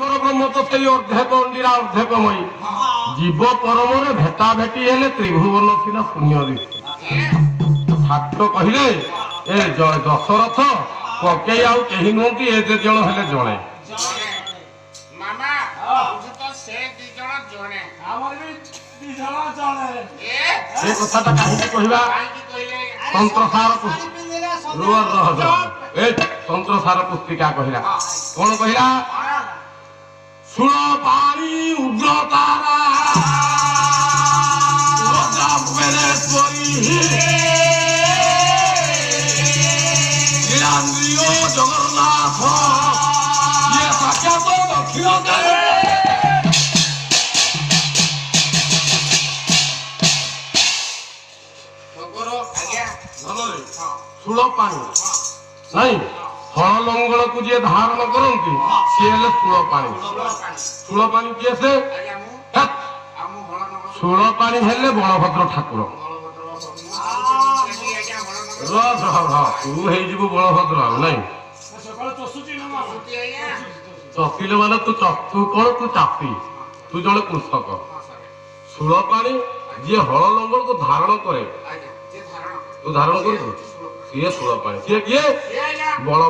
ବ୍ରହ୍ମ ତ ସେଇ ଅର୍ଦ୍ଧେ ପଣ୍ଡିରା ଅର୍ଦ୍ଧେ କମଇ ଜୀବ ପରମରେ ଭେଟା ଭେଟି ହେଲେ ତ୍ରିଭୁବନ ସିନା ପୁଣ୍ୟ ଦିଶେ। ଠାକୁର କହିଲେ ଏ ଦଶରଥ କକେଇ ଆଉ କେହି ନୁହନ୍ତି, ଏ ଦି ଜଣ ହେଲେ ଜଣେ। ଏ କଥାଟା କାହିଁକି କହିବା? ତନ୍ତ୍ରସାର ତନ୍ତ୍ରସାର ପୁସ୍ତିକା କହିଲା କଣ କହିଲା? ସୁଳ ପାଣି ଉଗ୍ରତାରା ଜଗନ୍ନାଥ ଇଏ ସାକ୍ଷାତ ଦକ୍ଷିଣ ସୁଳ ପାଣି ନାଇଁ, ହଳ ଲଙ୍ଗଳକୁ ଯିଏ ଧାରଣ କରନ୍ତି ସିଏ ହେଲେ ସୁଳ ପାଣି। ସୁଳ ପାଣି କିଏ ସେ? ସୁଳ ପାଣି ହେଲେ ବଳଭଦ୍ର ଠାକୁର। ତୁ ହେଇଯିବୁ ବଳଭଦ୍ର ଆଉ ନାଇଁ। ଚଷିଲେ ମାନେ ତୁ କଣ? ତୁ ଚାଷୀ, ତୁ ଜଣେ କୃଷକ। ସୁଳ ପାଣି ଯିଏ ହଳ ଲଙ୍ଗଳକୁ ଧାରଣ କରେ, ତୁ ଧାରଣ କରିବୁ, ସିଏ ସୁଳ ପାଣି। ସିଏ କିଏ? ବଳ